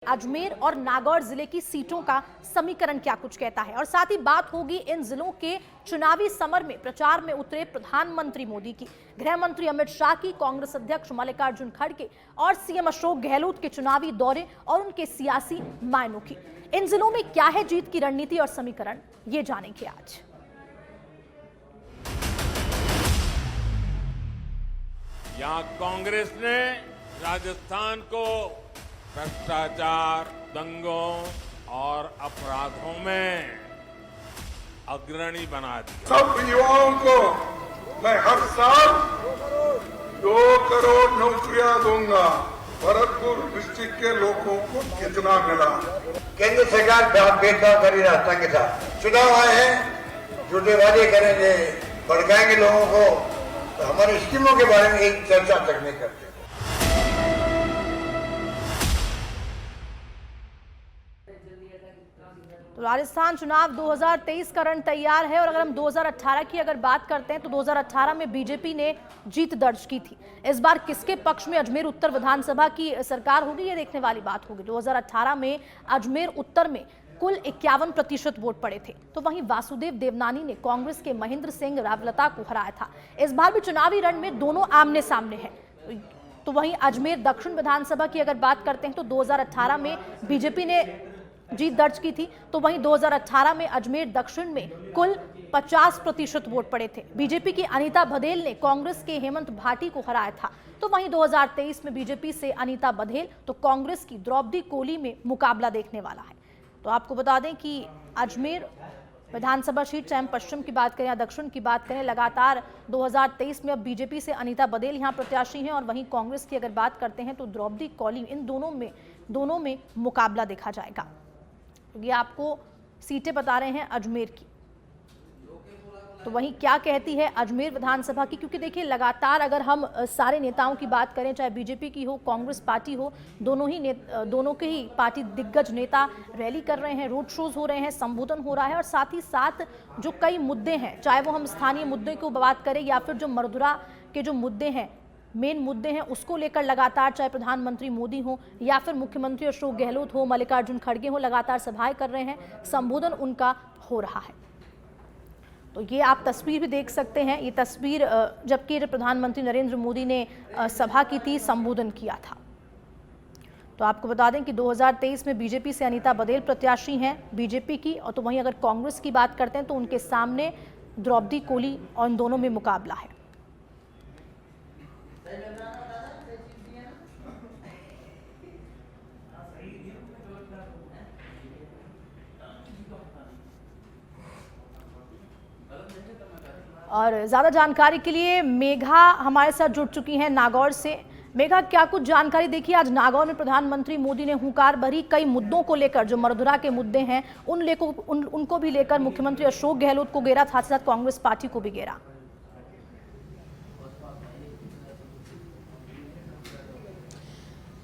अजमेर और नागौर जिले की सीटों का समीकरण क्या कुछ कहता है और साथ ही बात होगी इन जिलों के चुनावी समर में प्रचार में उतरे प्रधानमंत्री मोदी की, गृह मंत्री अमित शाह की, कांग्रेस अध्यक्ष मल्लिकार्जुन खड़गे और सीएम अशोक गहलोत के चुनावी दौरे और उनके सियासी मायनों की। इन जिलों में क्या है जीत की रणनीति और समीकरण, ये जानेंगे आज। यहाँ कांग्रेस ने राजस्थान को भ्रष्टाचार, दंगों और अपराधों में अग्रणी बना दिया। सब युवाओं को मैं हर साल 2 करोड़ नौकरियां दूंगा। भरतपुर डिस्ट्रिक्ट के लोगों को कितना मिला? केंद्र सरकार बेदखल रास्ता के साथ चुनाव आए हैं, झूठे वादे करेंगे, भड़काएंगे लोगों को, तो हमारी स्कीमों के बारे में एक चर्चा तक नहीं करते। तो राजस्थान चुनाव 2023 का रण तैयार है और अगर हम 2018 की अगर बात करते हैं तो 2018 में बीजेपी ने जीत दर्ज की थी। इस बार किसके पक्ष में अजमेर उत्तर विधानसभा की सरकार होगी, ये देखने वाली बात होगी। 2018 में अजमेर उत्तर में कुल 51% वोट पड़े थे, तो वहीं वासुदेव देवनानी ने कांग्रेस के महेंद्र सिंह रावलता को हराया था। इस बार भी चुनावी रण में दोनों आमने सामने हैं। तो वहीं अजमेर दक्षिण विधानसभा की अगर बात करते हैं तो 2018 में बीजेपी ने जीत दर्ज की थी, तो वहीं 2018 में अजमेर दक्षिण में कुल 50% वोट पड़े थे। बीजेपी की अनीता बघेल ने कांग्रेस के हेमंत भाटी को हराया था। तो वहीं 2023 में बीजेपी से अनीता बघेल तो कांग्रेस की द्रौपदी कोली में मुकाबला देखने वाला है। तो आपको बता दें कि अजमेर विधानसभा सीट, चाहे हम पश्चिम की बात करें या दक्षिण की बात करें, लगातार 2023 में अब बीजेपी से अनीता बघेल यहां प्रत्याशी हैं और वहीं कांग्रेस की अगर बात करते हैं तो द्रौपदी कोली। इन दोनों में मुकाबला देखा जाएगा। ये आपको सीटें बता रहे हैं अजमेर की। तो वहीं क्या कहती है अजमेर विधानसभा की, क्योंकि देखिए लगातार अगर हम सारे नेताओं की बात करें, चाहे बीजेपी की हो, कांग्रेस पार्टी हो, दोनों के ही पार्टी दिग्गज नेता रैली कर रहे हैं, रोड शोज हो रहे हैं, संबोधन हो रहा है और साथ ही साथ जो कई मुद्दे हैं, चाहे वो हम स्थानीय मुद्दे की बात करें या फिर जो मरदुरा के जो मुद्दे हैं, मेन मुद्दे हैं, उसको लेकर लगातार चाहे प्रधानमंत्री मोदी हो या फिर मुख्यमंत्री अशोक गहलोत हो, मल्लिकार्जुन खड़गे हो, लगातार सभाएं कर रहे हैं, संबोधन उनका हो रहा है। तो ये आप तस्वीर भी देख सकते हैं। ये तस्वीर जबकि प्रधानमंत्री नरेंद्र मोदी ने सभा की थी, संबोधन किया था। तो आपको बता दें कि 2023 में बीजेपी से अनीता बघेल प्रत्याशी हैं बीजेपी की, और तो वहीं अगर कांग्रेस की बात करते हैं तो उनके सामने द्रौपदी कोली और इन दोनों में मुकाबला है। और ज्यादा जानकारी के लिए मेघा हमारे साथ जुड़ चुकी हैं नागौर से। मेघा, क्या कुछ जानकारी देखी आज नागौर में प्रधानमंत्री मोदी ने हुंकार भरी कई मुद्दों को लेकर, जो मरदुरा के मुद्दे हैं उनको भी लेकर मुख्यमंत्री अशोक गहलोत को घेरा, साथ ही साथ कांग्रेस पार्टी को भी घेरा।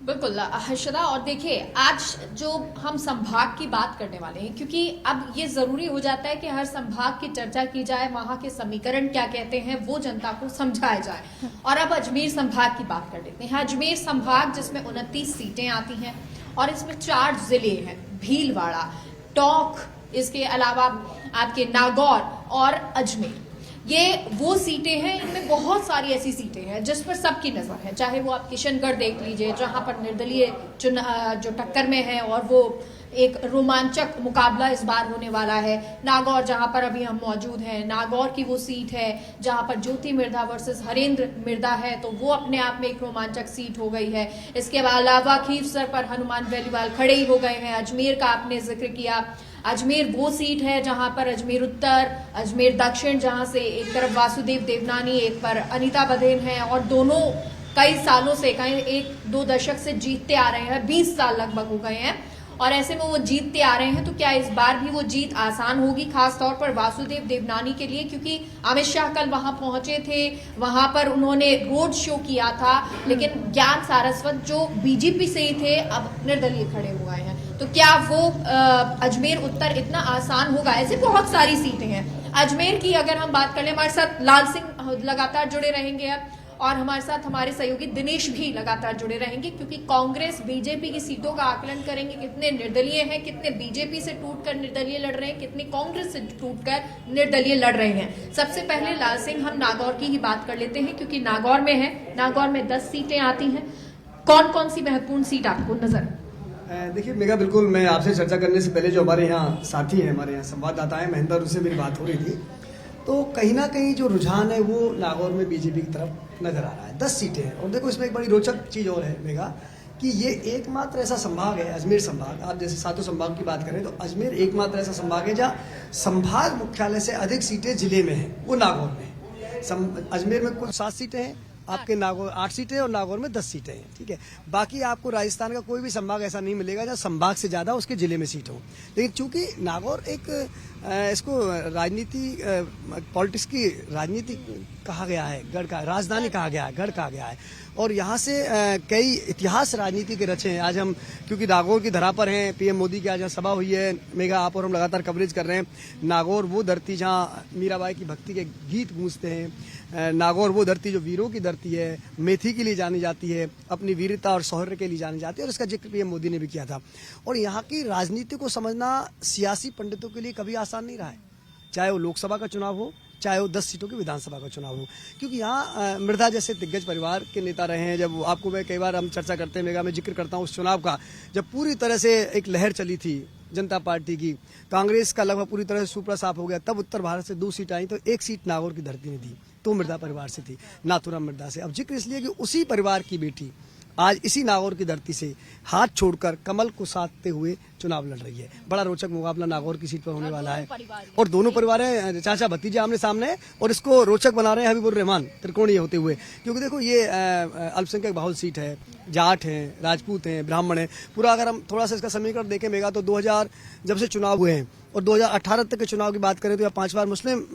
बिल्कुल हर्षदा, और देखिए आज जो हम संभाग की बात करने वाले हैं, क्योंकि अब ये जरूरी हो जाता है कि हर संभाग की चर्चा की जाए, वहां के समीकरण क्या कहते हैं वो जनता को समझाया जाए। और अब अजमेर संभाग की बात कर लेते हैं। अजमेर संभाग जिसमें 29 सीटें आती हैं और इसमें 4 जिले हैं, भीलवाड़ा, टोंक, इसके अलावा आपके नागौर और अजमेर। ये वो सीटें हैं, इनमें बहुत सारी ऐसी सीटें हैं जिस पर सबकी नजर है। चाहे वो आप किशनगढ़ देख लीजिए, जहां पर निर्दलीय जो टक्कर में है और वो एक रोमांचक मुकाबला इस बार होने वाला है। नागौर, जहां पर अभी हम मौजूद हैं, नागौर की वो सीट है जहां पर ज्योति मिर्धा वर्सेस हरेंद्र मिर्धा है, तो वो अपने आप में एक रोमांचक सीट हो गई है। इसके अलावा खीवसर पर हनुमान बेलीवाल खड़े ही हो गए हैं। अजमेर का आपने जिक्र किया, अजमेर वो सीट है जहां पर अजमेर उत्तर, अजमेर दक्षिण, जहां से एक तरफ वासुदेव देवनानी, एक पर अनीता बघेल हैं और दोनों कई सालों से, कई 1-2 दशक से जीतते आ रहे हैं, 20 साल लगभग हो गए हैं और ऐसे में वो जीतते आ रहे हैं। तो क्या इस बार भी वो जीत आसान होगी, खास तौर पर वासुदेव देवनानी के लिए, क्योंकि अमित शाह कल वहां पहुंचे थे, वहां पर उन्होंने रोड शो किया था, लेकिन ज्ञान सारस्वत जो बीजेपी से ही थे अब निर्दलीय खड़े हुए हैं। तो क्या वो अजमेर उत्तर इतना आसान होगा? ऐसे बहुत सारी सीटें हैं। अजमेर की अगर हम बात कर लें, हमारे साथ लाल सिंह लगातार जुड़े रहेंगे अब, और हमारे साथ हमारे सहयोगी दिनेश भी लगातार जुड़े रहेंगे, क्योंकि कांग्रेस बीजेपी की सीटों का आकलन करेंगे, कितने निर्दलीय हैं, कितने बीजेपी से टूटकर निर्दलीय लड़ रहे हैं, कितने कांग्रेस से टूटकर निर्दलीय लड़ रहे हैं। सबसे पहले लाल सिंह, हम नागौर की ही बात कर लेते हैं, क्योंकि नागौर में है, नागौर में 10 सीटें आती हैं। कौन कौन सी महत्वपूर्ण सीट आपको नजर? देखिए मेगा, बिल्कुल मैं आपसे चर्चा करने से पहले जो हमारे यहाँ साथी हैं, हमारे यहाँ संवाददाता हैं महेंद्र, उससे मेरी बात हो रही थी, तो कहीं ना कहीं जो रुझान है वो नागौर में बीजेपी की तरफ नजर आ रहा है। 10 सीटें हैं और देखो इसमें एक बड़ी रोचक चीज़ और है मेगा, कि ये एकमात्र ऐसा संभाग है, अजमेर संभाग, आप जैसे सातों संभाग की बात करें तो अजमेर एकमात्र ऐसा संभाग है जहाँ संभाग मुख्यालय से अधिक सीटें जिले में हैं, वो नागौर में है। अजमेर में कुल 7 सीटें हैं, आपके नागौर 8 सीटें और नागौर में 10 सीटें हैं, ठीक है। बाकी आपको राजस्थान का कोई भी संभाग ऐसा नहीं मिलेगा जहाँ संभाग से ज़्यादा उसके जिले में सीट हो। लेकिन चूंकि नागौर एक इसको राजनीति पॉलिटिक्स की राजनीति कहा गया है, गढ़ का राजधानी कहा गया है, गढ़ कहा गया है, और यहाँ से कई इतिहास राजनीति के रचे हैं। आज हम क्योंकि नागौर की धरा पर हैं, पीएम मोदी की आज यहाँ सभा हुई है, मेगा आप और हम लगातार कवरेज कर रहे हैं। नागौर वो धरती जहाँ मीराबाई की भक्ति के गीत गूंजते हैं, नागौर वो धरती जो वीरों की धरती है, मेथी के लिए जानी जाती है, अपनी वीरता और शौर्य के लिए जानी जाती है, और इसका जिक्र पीएम मोदी ने भी किया था। और यहाँ की राजनीति को समझना सियासी पंडितों के लिए कभी आसान नहीं रहा है, चाहे वो लोकसभा का चुनाव हो, चाहे वो 10 सीटों की विधानसभा का चुनाव हो, क्योंकि यहाँ मृधा जैसे दिग्गज परिवार के नेता रहे हैं। जब आपको मैं कई बार हम चर्चा करते हैं मेगा, मैं जिक्र करता हूँ उस चुनाव का, जब पूरी तरह से एक लहर चली थी जनता पार्टी की, कांग्रेस का लगभग पूरी तरह से सुपड़ा साफ हो गया, तब उत्तर भारत से 2 सीट आई, तो 1 सीट नागौर की धरती ने दी, तो मृधा परिवार से थी, नाथुराम मृधा से। अब जिक्र इसलिए कि उसी परिवार की बेटी आज इसी नागौर की धरती से हाथ छोड़कर कमल को साधते हुए चुनाव लड़ रही है। बड़ा रोचक मुकाबला नागौर की सीट पर होने वाला है, और दोनों परिवार हैं, चाचा भतीजे आमने सामने, और इसको रोचक बना रहे हैं हबीबुर रहमान त्रिकोणीय होते हुए, क्योंकि देखो ये अल्पसंख्यक बहुल सीट है, जाट हैं, राजपूत हैं, ब्राह्मण हैं। पूरा अगर हम थोड़ा सा इसका समीकरण देखें मेगा, तो 2000 जब से चुनाव हुए हैं और 2018 तक के चुनाव की बात करें तो यहाँ 5 बार मुस्लिम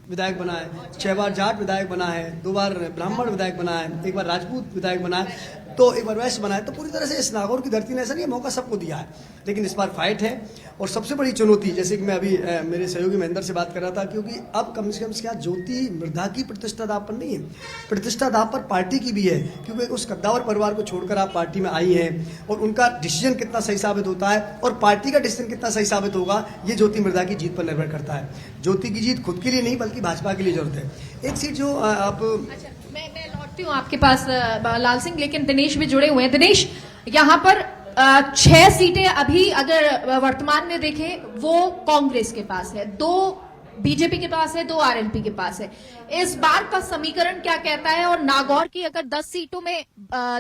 विधायक बना है, 6 बार जाट विधायक बना है, 2 बार ब्राह्मण विधायक बना है, 1 बार राजपूत विधायक बना है, तो 1 बार वैश्य बना है। तो पूरी तरह से इस नागौर की धरती ने ऐसा नहीं है, मौका सबको दिया है, लेकिन इस बार फाइट है। और सबसे बड़ी चुनौती, जैसे कि मैं अभी मेरे सहयोगी महेंद्र से बात कर रहा था, क्योंकि अब कम से कम क्या ज्योति मृधा की प्रतिष्ठा दाव पर नहीं है, प्रतिष्ठा दाव पर पार्टी की भी है, क्योंकि उस कद्दावर परिवार को छोड़कर आप पार्टी में आई हैं, और उनका डिसीजन कितना सही साबित होता है और पार्टी का डिसीजन कितना सही साबित होगा, ये ज्योति मृधा की जीत पर निर्भर करता है। ज्योति की जीत खुद के लिए नहीं बल्कि भाजपा के लिए जरूरत है। एक सीट जो आप मैं लौटती हूँ आपके पास लाल सिंह, लेकिन दिनेश भी जुड़े हुए हैं। दिनेश, यहाँ पर 6 सीटें अभी अगर वर्तमान में देखें वो कांग्रेस के पास है, 2 बीजेपी के पास है, 2 आरएलपी के पास है। इस बार का समीकरण क्या कहता है? और नागौर की अगर 10 सीटों में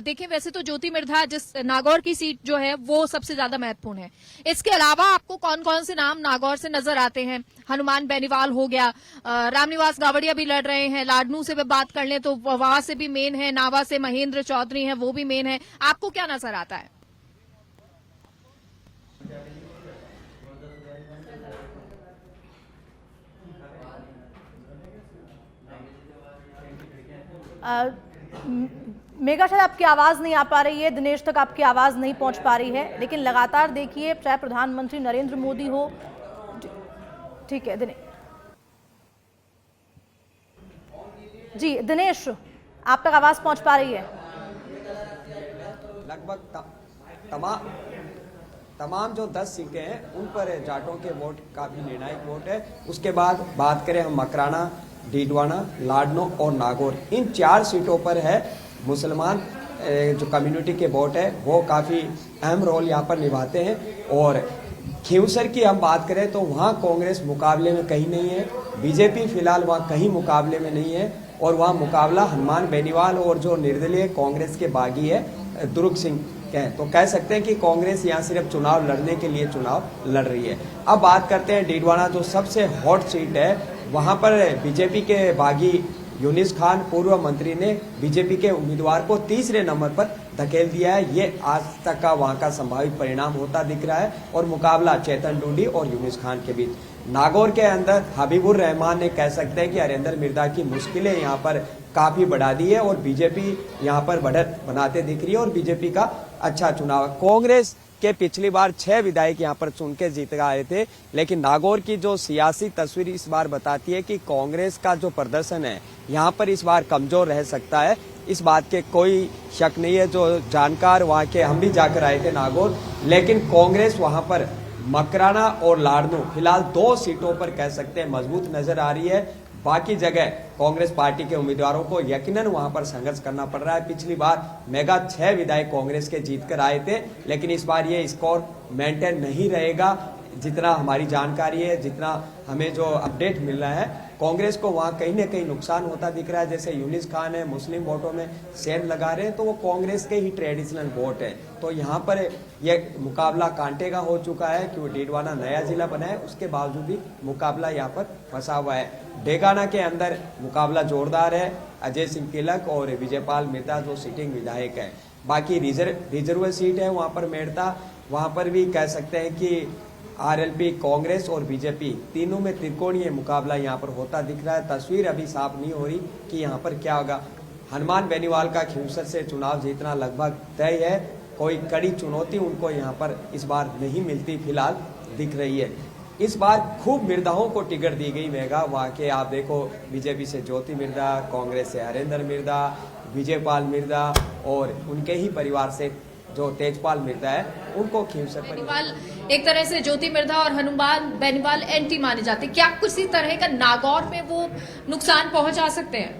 देखें, वैसे तो ज्योति मृधा जिस नागौर की सीट जो है वो सबसे ज्यादा महत्वपूर्ण है, इसके अलावा आपको कौन कौन से नाम नागौर से नजर आते हैं? हनुमान बेनीवाल हो गया, रामनिवास गावड़िया भी लड़ रहे हैं, लाडनू से बात कर लें तो वहां से भी मेन है, नावा से महेंद्र चौधरी है, वो भी मेन है। आपको क्या नजर आता है? मेगा, शायद आपकी आवाज नहीं आ पा रही है, दिनेश तक आपकी आवाज नहीं पहुंच पा रही है, लेकिन लगातार देखिए, चाहे प्रधानमंत्री नरेंद्र मोदी हो, ठीक है दिनेश जी, दिनेश आप तक आवाज पहुंच पा रही है? लगभग तमाम जो 10 सीटें हैं उन पर जाटों के वोट काफी निर्णायक वोट है। उसके बाद बात करें हम मकराना, डीडवाना, लाडनो और नागौर, इन 4 सीटों पर है मुसलमान जो कम्युनिटी के वोट है वो काफ़ी अहम रोल यहाँ पर निभाते हैं। और खींवसर की हम बात करें तो वहाँ कांग्रेस मुकाबले में कहीं नहीं है, बीजेपी फिलहाल वहाँ कहीं मुकाबले में नहीं है, और वहाँ मुकाबला हनुमान बेनीवाल और जो निर्दलीय कांग्रेस के बागी है दुर्ग सिंह है। तो कह सकते हैं कि कांग्रेस यहाँ सिर्फ चुनाव लड़ने के लिए चुनाव लड़ रही है। अब बात करते हैं डीडवाना, जो सबसे हॉट सीट है, वहाँ पर बीजेपी के बागी यूनिस खान पूर्व मंत्री ने बीजेपी के उम्मीदवार को 3रे नंबर पर धकेल दिया है। ये आज तक का वहाँ का संभावित परिणाम होता दिख रहा है, और मुकाबला चेतन डूडी और यूनिस खान के बीच। नागौर के अंदर हबीबुर रहमान ने कह सकते हैं कि हरेंद्र मिर्धा की मुश्किलें यहाँ पर काफी बढ़ा दी है, और बीजेपी यहाँ पर बढ़त बनाते दिख रही है, और बीजेपी का अच्छा चुनाव। कांग्रेस के पिछली बार 6 विधायक यहाँ पर चुन के जीत आए थे, लेकिन नागौर की जो सियासी तस्वीर इस बार बताती है कि कांग्रेस का जो प्रदर्शन है यहाँ पर इस बार कमजोर रह सकता है। इस बात के कोई शक नहीं है। जो जानकार वहाँ के, हम भी जाकर आए थे नागौर, लेकिन कांग्रेस वहाँ पर मकराना और लाडनू फिलहाल 2 सीटों पर कह सकते हैं मजबूत नजर आ रही है। बाकी जगह कांग्रेस पार्टी के उम्मीदवारों को यकीनन वहां पर संघर्ष करना पड़ रहा है। पिछली बार मेगा 6 विधायक कांग्रेस के जीतकर आए थे, लेकिन इस बार ये स्कोर मेंटेन नहीं रहेगा। जितना हमारी जानकारी है, जितना हमें जो अपडेट मिल रहा है, कांग्रेस को वहां कहीं ना कहीं नुकसान होता दिख रहा है। जैसे यूनिस खान है, मुस्लिम वोटों में सेंध लगा रहे हैं, तो वो कांग्रेस के ही ट्रेडिशनल वोट है। तो यहाँ पर ये मुकाबला कांटे का हो चुका है कि वो डीडवाना नया जिला बना है, उसके बावजूद भी मुकाबला यहाँ पर फंसा हुआ है। डेगाना के अंदर मुकाबला जोरदार है, अजय सिंह तिलक और विजयपाल मिर्दा जो सिटिंग विधायक है। बाकी रिजर्व सीट है वहाँ पर मेड़ता, वहाँ पर भी कह सकते हैं कि आरएलपी, कांग्रेस और बीजेपी तीनों में त्रिकोणीय मुकाबला यहाँ पर होता दिख रहा है। तस्वीर अभी साफ नहीं हो रही कि यहाँ पर क्या होगा। हनुमान बेनीवाल का खिवसर से चुनाव जीतना लगभग तय है। कोई कड़ी चुनौती उनको यहाँ पर इस बार नहीं मिलती फिलहाल दिख रही है। इस बार खूब मिर्दाओं को टिकट दी गई मेगा। वहाँ के आप देखो, बीजेपी से ज्योति मिर्दा, कांग्रेस से हरेंद्र मिर्दा, विजयपाल मिर्दा और उनके ही परिवार से जो तेजपाल मिर्दा है, उनको खींवसर बेनीवाल एक तरह से ज्योति मिर्दा और हनुमान बेनीवाल एंटी माने जाते। क्या किसी तरह का नागौर में वो नुकसान पहुंचा सकते हैं?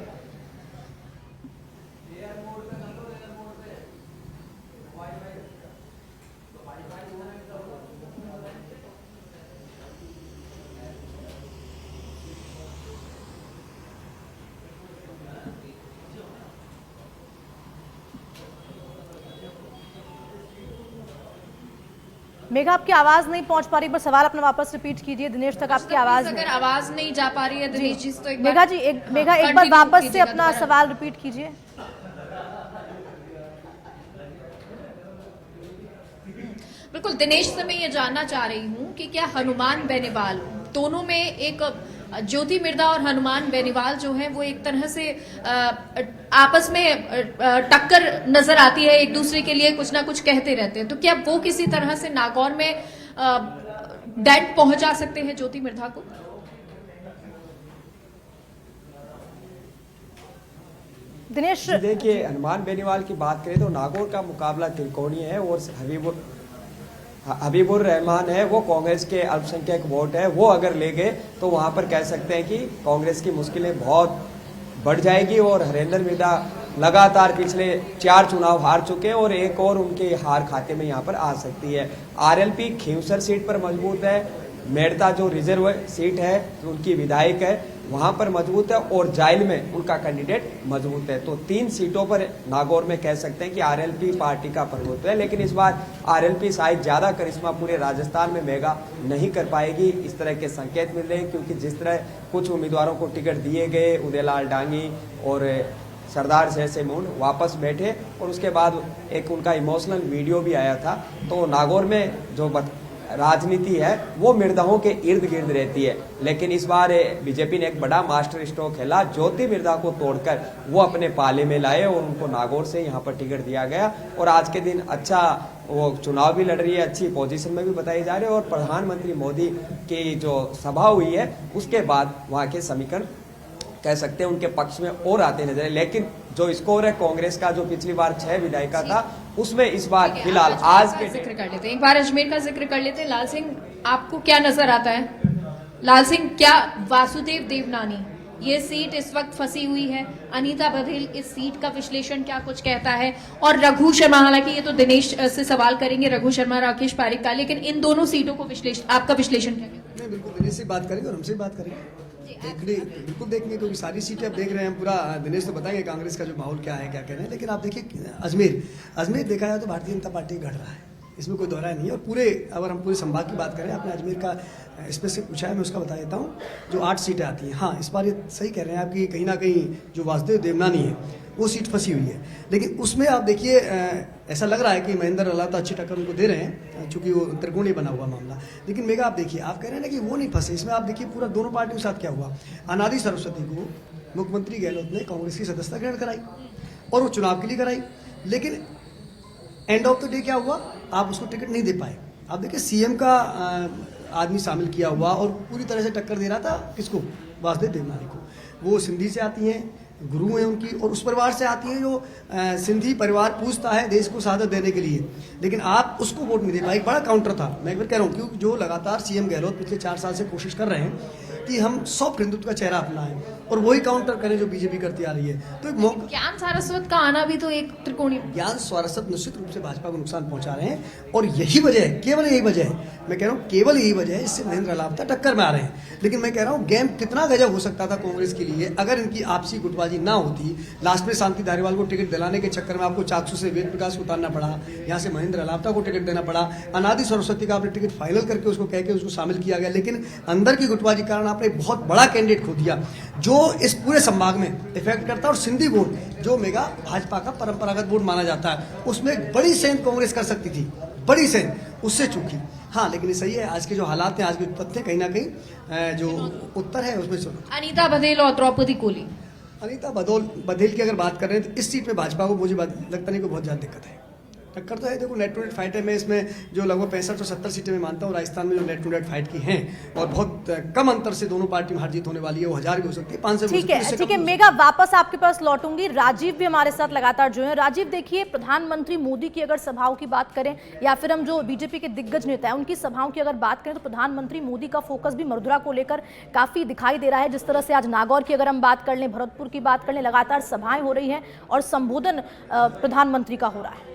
मेघा, आपकी आवाज नहीं पहुंच पा रही, पर सवाल अपना वापस रिपीट कीजिए। दिनेश तक आपकी आवाज अगर आवाज नहीं जा पा रही है दिनेश जी, तो एक मेघा जी मेघा एक बार वापस से अपना सवाल रिपीट कीजिए। बिल्कुल दिनेश से मैं ये जानना चाह रही हूँ कि क्या हनुमान बेनीवाल दोनों में एक ज्योति मिर्दा और हनुमान बेनीवाल जो है वो एक तरह से आपस में टक्कर नजर आती है, एक दूसरे के लिए कुछ ना कुछ कहते रहते हैं, तो क्या वो किसी तरह से नागौर में डेंट पहुंचा सकते हैं ज्योति मिर्दा को? दिनेश देखिए, हनुमान बेनीवाल की बात करें तो नागौर का मुकाबला त्रिकोणीय है और हबीबुर रहमान है, वो कांग्रेस के अल्पसंख्यक वोट है। वो अगर ले गए तो वहां पर कह सकते हैं कि कांग्रेस की मुश्किलें बहुत बढ़ जाएगी। और हरेंद्र मिर्दा लगातार पिछले 4 चुनाव हार चुके हैं और एक और उनके हार खाते में यहाँ पर आ सकती है। आरएलपी खींवसर सीट पर मजबूत है, मेड़ता जो रिजर्व सीट है उनकी विधायक है वहां पर मजबूत है, और जाइल में उनका कैंडिडेट मजबूत है। तो 3 सीटों पर नागौर में कह सकते हैं कि आरएलपी पार्टी का प्रभुत्व है। लेकिन इस बार आरएलपी शायद ज्यादा करिश्मा पूरे राजस्थान में मेगा नहीं कर पाएगी, इस तरह के संकेत मिल रहे हैं। क्योंकि जिस तरह कुछ उम्मीदवारों को टिकट दिए गए, उदयलाल डांगी और सरदार जैसे मुंड वापस बैठे और उसके बाद एक उनका इमोशनल वीडियो भी आया था। तो नागौर में जो राजनीति है वो मिर्दाओं के इर्द गिर्द रहती है। लेकिन इस बार बीजेपी ने एक बड़ा मास्टर स्ट्रोक खेला, ज्योति मिर्दा को तोड़कर वो अपने पाले में लाए और उनको नागौर से यहाँ पर टिकट दिया गया। और आज के दिन अच्छा वो चुनाव भी लड़ रही है, अच्छी पोजीशन में भी बताई जा रही है। और प्रधानमंत्री मोदी की जो सभा हुई है उसके बाद वहाँ के समीकरण कह सकते हैं उनके पक्ष में और आते नजर है। लेकिन जो स्कोर है कांग्रेस का, जो पिछली बार 6 विधायक का था, उसमें इस बार फिलहाल आज के जिक्र कर लेते हैं, एक बार अजमेर का जिक्र कर लेते हैं। लाल सिंह, आपको क्या नजर आता है? लाल सिंह, क्या वासुदेव देवनानी ये सीट इस वक्त फंसी हुई है? अनीता बघेल इस सीट का विश्लेषण क्या कुछ कहता है? और रघु शर्मा, हालांकि ये तो दिनेश से सवाल करेंगे, रघु शर्मा राकेश पारिक का, लेकिन इन दोनों सीटों को आपका विश्लेषण क्या कहता है? बिल्कुल दिनेश से बात करेंगे और हमसे बात करेंगे, बिल्कुल देखेंगे, क्योंकि सारी सीटें आप देख रहे हैं। पूरा दिनेश तो बताएंगे कांग्रेस का जो माहौल क्या है, क्या कह रहे हैं। लेकिन आप देखिए अजमेर देखा जाए तो भारतीय जनता पार्टी घट रहा है, इसमें कोई दोहराई नहीं है। और पूरे अगर हम पूरे संभाग की बात करें, आपने अजमेर का स्पेसिफिक पूछा है, मैं उसका बता देता हूँ। जो 8 सीटें आती हैं, हाँ इस बार ये सही कह रहे हैं आप कि कहीं ना कहीं जो वासुदेव देवनानी है वो सीट फंसी हुई है। लेकिन उसमें आप देखिए ऐसा लग रहा है कि महेंद्र अल्लाह तो अच्छी टक्कर उनको दे रहे हैं, चूंकि वो त्रिकोणीय बना हुआ मामला। लेकिन मेगा आप देखिए, आप कह रहे हैं ना कि वो नहीं फंसे, इसमें आप देखिए पूरा दोनों पार्टियों के साथ क्या हुआ। अनादि सरस्वती को मुख्यमंत्री गहलोत ने कांग्रेस की सदस्यता ग्रहण कराई और वो चुनाव के लिए कराई। लेकिन एंड ऑफ द डे क्या हुआ, आप उसको टिकट नहीं दे पाए। आप देखिए सीएम का आदमी शामिल किया हुआ और पूरी तरह से टक्कर दे रहा था किसको, वासुदेव देवनानी को। वो सिंधी से आती हैं, गुरु हैं उनकी, और उस परिवार से आती हैं जो सिंधी परिवार पूछता है देश को शहादत देने के लिए, लेकिन आप उसको वोट नहीं दे पाए। बड़ा काउंटर था। मैं एक बार कह रहा हूँ क्योंकि जो लगातार सीएम गहलोत पिछले 4 साल से कोशिश कर रहे हैं कि हम सॉफ्ट हिंदुत्व का चेहरा अपनाएं और वही काउंटर करें जो बीजेपी करती आ रही है। तो एक मौका, ज्ञान सारस्वत का आना भी तो एक त्रिकोणीय, ज्ञान सारस्वत निश्चित रूप से भाजपा को नुकसान पहुंचा रहे हैं और यही वजह है, केवल यही वजह है, मैं कह रहा हूँ केवल यही वजह है इससे महेंद्र लापता टक्कर में आ रहे हैं। लेकिन मैं कह रहा हूँ गेम कितना गजब हो सकता था कांग्रेस के लिए अगर इनकी आपसी गुटबाजी ना होती। लास्ट में शांति धारीवाल को टिकट दिलाने के चक्कर में आपको चाकसू से वेद प्रकाश को उतारना पड़ा, यहाँ से महेंद्र लापता को टिकट देना पड़ा, अनादि सरस्वती का आपने टिकट फाइनल करके उसको कह के उसको शामिल किया गया, लेकिन अंदर की गुटबाजी के कारण आपने बहुत बड़ा कैंडिडेट खो दिया जो इस पूरे संभाग में इफेक्ट करता है। और सिंधी वोट जो मेगा भाजपा का परंपरागत वोट माना जाता है उसमें एक बड़ी सेंध कांग्रेस कर सकती थी, बड़ी सेंध उससे चूकी। हाँ, लेकिन ये सही है, आज के जो हालात हैं, आज के तथ्य कहीं ना कहीं जो उत्तर है उसमें अनीता बघेल और द्रौपदी कोली। अनीता बघेल की अगर बात कर रहे हैं तो इस सीट पे भाजपा को मुझे लगता नहीं कोई बहुत ज़्यादा दिक्कत है। टक्कर तो है, देखो नेट टू नेट फाइट है। मैं इसमें जो लगभग 65 से 70 सीटें मैं मानता हूँ राजस्थान में जो नेट टू नेट फाइट की हैं और बहुत कम अंतर से दोनों पार्टी में हार जीत होने वाली है। वो 1000 भी हो सकती है, 500 भी हो सकती है। ठीक है मेगा, वापस आपके पास लौटूंगी। राजीव भी हमारे साथ लगातार जुड़े हैं। राजीव, देखिए प्रधानमंत्री मोदी की अगर सभाओं की बात करें या फिर हम जो बीजेपी के दिग्गज नेता हैं उनकी सभाओं की अगर बात करें तो प्रधानमंत्री मोदी का फोकस भी मथुरा को लेकर काफी दिखाई दे रहा है। जिस तरह से आज नागौर की अगर हम बात कर लें, भरतपुर की बात कर लें, लगातार सभाएं हो रही हैं और संबोधन प्रधानमंत्री का हो रहा है।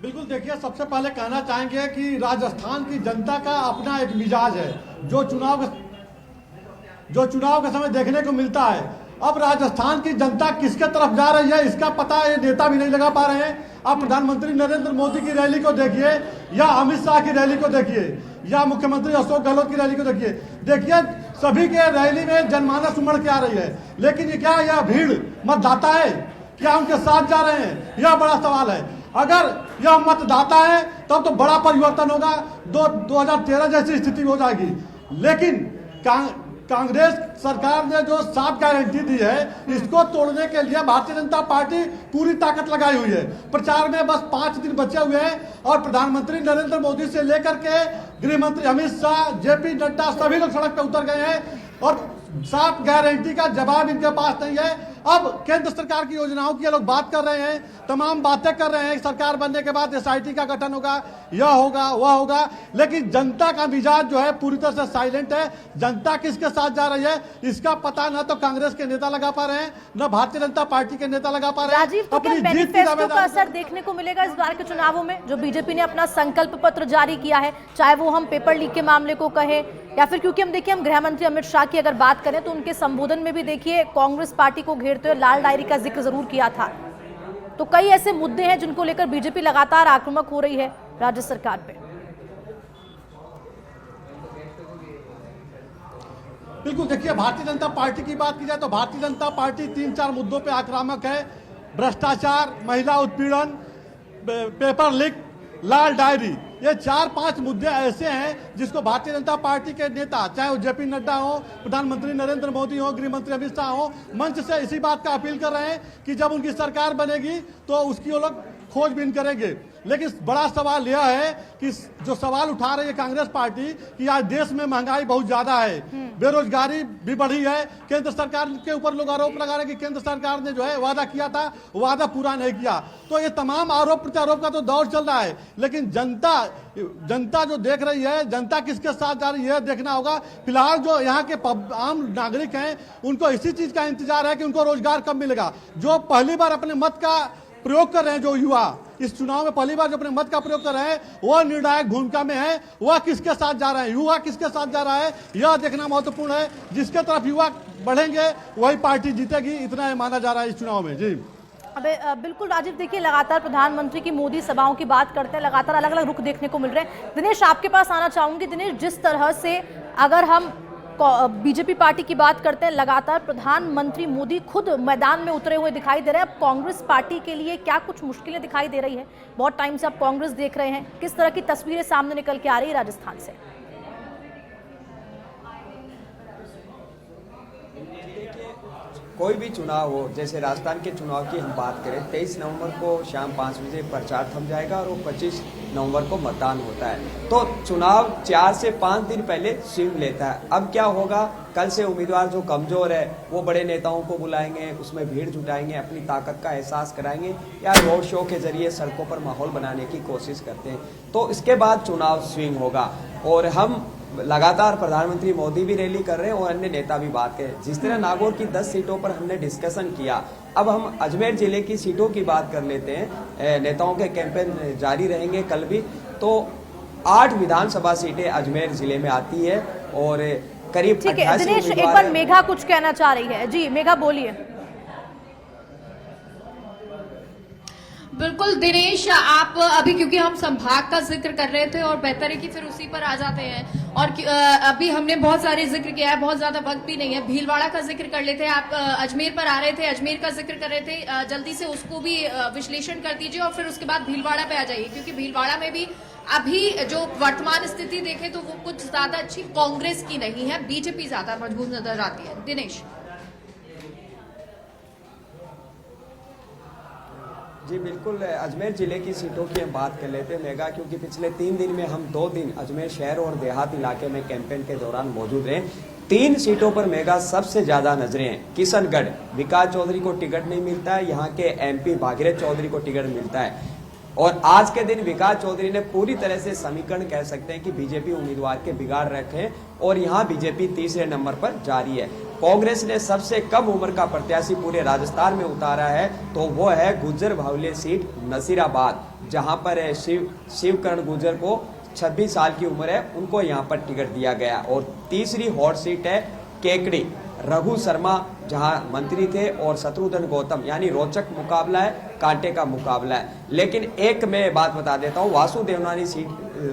बिल्कुल, देखिए सबसे पहले कहना चाहेंगे कि राजस्थान की जनता का अपना एक मिजाज है जो चुनाव के समय देखने को मिलता है। अब राजस्थान की जनता किसके तरफ जा रही है इसका पता ये नेता भी नहीं लगा पा रहे हैं। अब प्रधानमंत्री नरेंद्र मोदी की रैली को देखिए या अमित शाह की रैली को देखिए या मुख्यमंत्री अशोक गहलोत की रैली को देखिए सभी के रैली में जनमानस उमड़ के आ रही है। लेकिन ये क्या यह भीड़ मतदाता है, क्या उनके साथ जा रहे हैं, यह बड़ा सवाल है। अगर यह मतदाता है तब तो बड़ा परिवर्तन होगा, 2013 जैसी स्थिति हो जाएगी। लेकिन कांग्रेस सरकार ने जो 7 गारंटी दी है इसको तोड़ने के लिए भारतीय जनता पार्टी पूरी ताकत लगाई हुई है। प्रचार में बस 5 दिन बचे हुए हैं और प्रधानमंत्री नरेंद्र मोदी से लेकर के गृह मंत्री अमित शाह, जेपी नड्डा सभी लोग सड़क पर उतर गए हैं और 7 गारंटी का जवाब इनके पास नहीं है। अब केंद्र सरकार की योजनाओं की ये लोग बात कर रहे हैं, तमाम बातें कर रहे हैं। सरकार बनने के बाद एसआईटी का गठन होगा, यह होगा, वह होगा, लेकिन जनता का मिजाज जो है पूरी तरह से साइलेंट है। जनता किसके साथ जा रही है इसका पता न तो कांग्रेस के नेता लगा पा रहे हैं न भारतीय जनता पार्टी के नेता लगा पा रहे हैं। राजीव, तो क्या मैनिफेस्टो का असर देखने को मिलेगा इस बार के चुनावों में? जो बीजेपी ने अपना संकल्प पत्र जारी किया है, चाहे वो हम पेपर लीक के मामले को कहें या फिर क्योंकि हम देखिए हम गृह मंत्री अमित शाह की अगर बात करें तो उनके संबोधन में भी देखिए कांग्रेस पार्टी को घेरते हुए लाल डायरी का जिक्र जरूर किया था। तो कई ऐसे मुद्दे हैं जिनको लेकर बीजेपी लगातार आक्रामक हो रही है राज्य सरकार पे। बिल्कुल, देखिए भारतीय जनता पार्टी की बात की जाए तो भारतीय जनता पार्टी 3-4 मुद्दों पे आक्रामक है। भ्रष्टाचार, महिला उत्पीड़न, पेपर लीक, लाल डायरी, ये 4-5 मुद्दे ऐसे हैं जिसको भारतीय जनता पार्टी के नेता, चाहे वो जेपी नड्डा हो, प्रधानमंत्री नरेंद्र मोदी हो, गृह मंत्री अमित शाह हो, मंच से इसी बात का अपील कर रहे हैं कि जब उनकी सरकार बनेगी तो उसकी वो लोग खोजबीन करेंगे। लेकिन बड़ा सवाल यह है कि जो सवाल उठा रही है कांग्रेस पार्टी कि आज देश में महंगाई बहुत ज्यादा है, बेरोजगारी भी बढ़ी है। केंद्र सरकार के ऊपर लोग आरोप लगा रहे हैं कि केंद्र सरकार ने जो है वादा किया था वादा पूरा नहीं किया। तो ये तमाम आरोप प्रत्यारोप का तो दौर चल रहा है, लेकिन जनता जो देख रही है, जनता किसके साथ जा रही है देखना होगा। फिलहाल जो यहाँ के आम नागरिक हैं उनको इसी चीज का इंतजार है कि उनको रोजगार कब मिलेगा। जो पहली बार अपने मत का प्रयोग कर रहे हैं, जो युवा इस चुनाव में पहली बार जो अपने मत का प्रयोग कर रहे हैं वह निर्णायक भूमिका में है। वह किसके साथ जा रहे हैं, युवा किसके साथ जा रहा है, यह देखना महत्वपूर्ण है। जिसके तरफ युवा बढ़ेंगे वही पार्टी जीतेगी, इतना माना जा रहा है इस चुनाव में। जी अबे बिल्कुल राजीव, देखिए लगातार प्रधानमंत्री की मोदी सभाओं की बात करते हैं, लगातार अलग अलग रुख देखने को मिल रहे हैं। दिनेश, आपके पास आना चाहूंगी। दिनेश, जिस तरह से अगर हम बीजेपी पार्टी की बात करते हैं, लगातार प्रधानमंत्री मोदी खुद मैदान में उतरे हुए दिखाई दे रहे हैं। अब कांग्रेस पार्टी के लिए क्या कुछ मुश्किलें दिखाई दे रही है? बहुत टाइम से आप कांग्रेस देख रहे हैं, किस तरह की तस्वीरें सामने निकल के आ रही है राजस्थान से? कोई भी चुनाव हो, जैसे राजस्थान के चुनाव की हम बात करें, 23 नवंबर को शाम 5 बजे प्रचार थम जाएगा और वो 25 नवंबर को मतदान होता है। तो चुनाव 4 से 5 दिन पहले स्विंग लेता है। अब क्या होगा, कल से उम्मीदवार जो कमजोर है वो बड़े नेताओं को बुलाएंगे, उसमें भीड़ जुटाएंगे, अपनी ताकत का एहसास कराएंगे या रोड शो के जरिए सड़कों पर माहौल बनाने की कोशिश करते हैं। तो इसके बाद चुनाव स्विंग होगा और हम लगातार प्रधानमंत्री मोदी भी रैली कर रहे हैं और अन्य नेता भी बात करें। जिस तरह नागौर की 10 सीटों पर हमने डिस्कशन किया, अब हम अजमेर जिले की सीटों की बात कर लेते हैं। नेताओं के कैंपेन जारी रहेंगे कल भी। तो 8 विधानसभा सीटें अजमेर जिले में आती है और करीब ठीक है दिनेश, एक बार मेघा कुछ कहना चाह रही है। जी मेघा बोलिए। बिल्कुल दिनेश, आप अभी क्योंकि हम संभाग का जिक्र कर रहे थे और बेहतर है कि फिर उसी पर आ जाते हैं। और अभी हमने बहुत सारे जिक्र किया है, बहुत ज्यादा वक्त भी नहीं है। भीलवाड़ा का जिक्र कर लेते हैं। आप अजमेर पर आ रहे थे, अजमेर का जिक्र कर रहे थे, जल्दी से उसको भी विश्लेषण कर दीजिए और फिर उसके बाद भीलवाड़ा पे आ जाइए, क्योंकि भीलवाड़ा में भी अभी जो वर्तमान स्थिति देखें तो वो कुछ ज्यादा अच्छी कांग्रेस की नहीं है, बीजेपी ज्यादा मजबूत नजर आती है। दिनेश जी बिल्कुल, अजमेर जिले की सीटों की हम बात कर लेते हैं मेगा, क्योंकि पिछले 3 दिन में हम 2 दिन अजमेर शहर और देहात इलाके में कैंपेन के दौरान मौजूद रहे। 3 सीटों पर मेगा सबसे ज्यादा नजरें हैं। किशनगढ़ विकास चौधरी को टिकट नहीं मिलता है, यहाँ के MP भागीरथ चौधरी को टिकट मिलता है और आज के दिन विकास चौधरी ने पूरी तरह से समीकरण कह सकते हैं कि बीजेपी उम्मीदवार के बिगाड़ रखे और यहाँ बीजेपी तीसरे नंबर पर जारी है। कांग्रेस ने सबसे कम उम्र का प्रत्याशी पूरे राजस्थान में उतारा है, तो वो है गुज्जर बाहुल्य सीट नसीराबाद, जहां पर शिवकरण गुज्जर को 26 साल की उम्र है, उनको यहां पर टिकट दिया गया। और तीसरी हॉट सीट है केकड़ी, रघु शर्मा जहां मंत्री थे और शत्रुघ्न गौतम, यानी रोचक मुकाबला है, कांटे का मुकाबला है। लेकिन एक मैं बात बता देता हूं, वासु देवनानी सीट,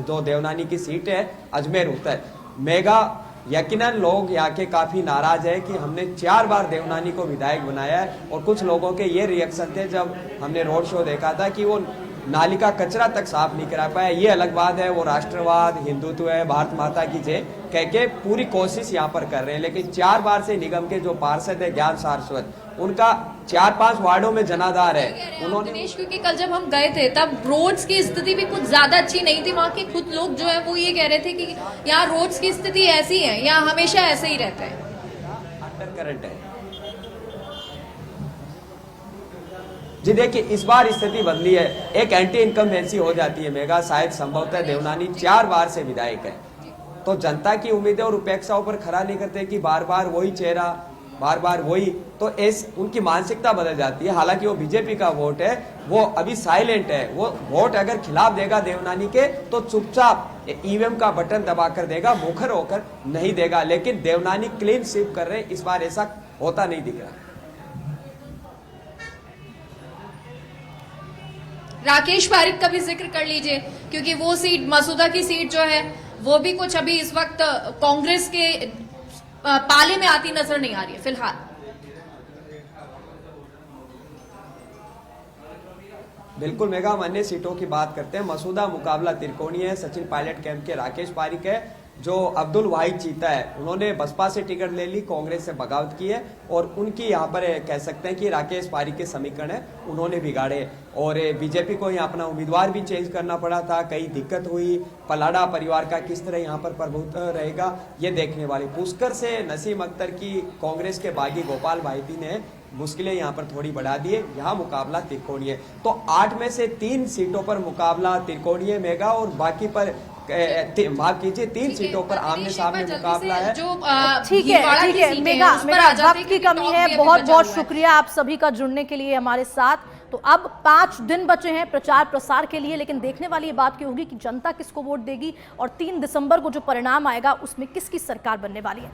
जो देवनानी की सीट है अजमेर उत्तर मेगा, यकीनन लोग यहाँ के काफी नाराज है कि हमने 4 बार देवनानी को विधायक बनाया है। और कुछ लोगों के ये रिएक्शन थे जब हमने रोड शो देखा था कि वो नाली का कचरा तक साफ नहीं करा पाया। ये अलग बात है, वो राष्ट्रवाद, हिंदुत्व है, भारत माता की जय कह के पूरी कोशिश यहाँ पर कर रहे हैं। लेकिन 4 बार से निगम के जो पार्षद है ज्ञान सारस्वत, उनका 4-5 वार्डों में जनाधार है। उन्होंने दिनेश, क्योंकि कल जब हम गए थे तब रोड्स की स्थिति भी कुछ ज्यादा अच्छी नहीं थी। वहाँ के खुद लोग जो है वो ये कह रहे थे कि यहाँ रोड्स की स्थिति ऐसी है, यहाँ हमेशा ऐसे ही रहता है, अंडर करंट है। जी देखिए, इस बार स्थिति बदली है, एक एंटी इनकम्बेंसी हो जाती है मेगा। शायद संभवतः देवनानी 4 बार से विधायक है, तो जनता की उम्मीदें और उपेक्षाओं पर खरा नहीं करते कि बार बार वही चेहरा, बार बार वही, तो उनकी मानसिकता बदल जाती है। हालांकि वो बीजेपी का वोट है, वो अभी साइलेंट है। वो वोट अगर खिलाफ देगा देवनानी के तो चुपचाप ईवीएम का बटन दबाकर देगा, मुखर होकर नहीं देगा। लेकिन देवनानी क्लीन स्वीप कर रहे, इस बार ऐसा होता नहीं दिख रहा। राकेश पारिक का भी जिक्र कर लीजिए, क्योंकि वो सीट, मसूदा की सीट जो है वो भी कुछ अभी इस वक्त कांग्रेस के पाले में आती नजर नहीं आ रही है फिलहाल। बिल्कुल मेगा, हम अन्य सीटों की बात करते हैं। मसूदा मुकाबला त्रिकोणीय है, सचिन पायलट कैंप के राकेश पारिक है, जो अब्दुल वाहिद चीता है, उन्होंने बसपा से टिकट ले ली, कांग्रेस से बगावत की है और उनकी यहाँ पर कह सकते हैं कि राकेश पारिक के समीकरण है, उन्होंने बिगाड़े। और बीजेपी को यहाँ अपना उम्मीदवार भी चेंज करना पड़ा था, कई दिक्कत हुई। पलाड़ा परिवार का किस तरह यहाँ पर प्रभुत्व रहेगा, ये देखने वाली। पुष्कर से नसीम अख्तर की कांग्रेस के बागी गोपाल भाईपी ने मुश्किलें यहाँ पर थोड़ी बढ़ा दी है। यहाँ मुकाबला त्रिकोणीय, तो 8 में से 3 सीटों पर मुकाबला त्रिकोणीय मेगा और बाकी पर माफ कीजिए 3 सीटों पर आमने सामने मुकाबला है। ठीक है मेगा, वक्त की कमी है। बहुत बहुत शुक्रिया आप सभी का जुड़ने के लिए हमारे साथ। तो अब 5 दिन बचे हैं प्रचार प्रसार के लिए, लेकिन देखने वाली ये बात की होगी कि जनता किसको वोट देगी और 3 दिसंबर को जो परिणाम आएगा उसमें किसकी सरकार बनने वाली है।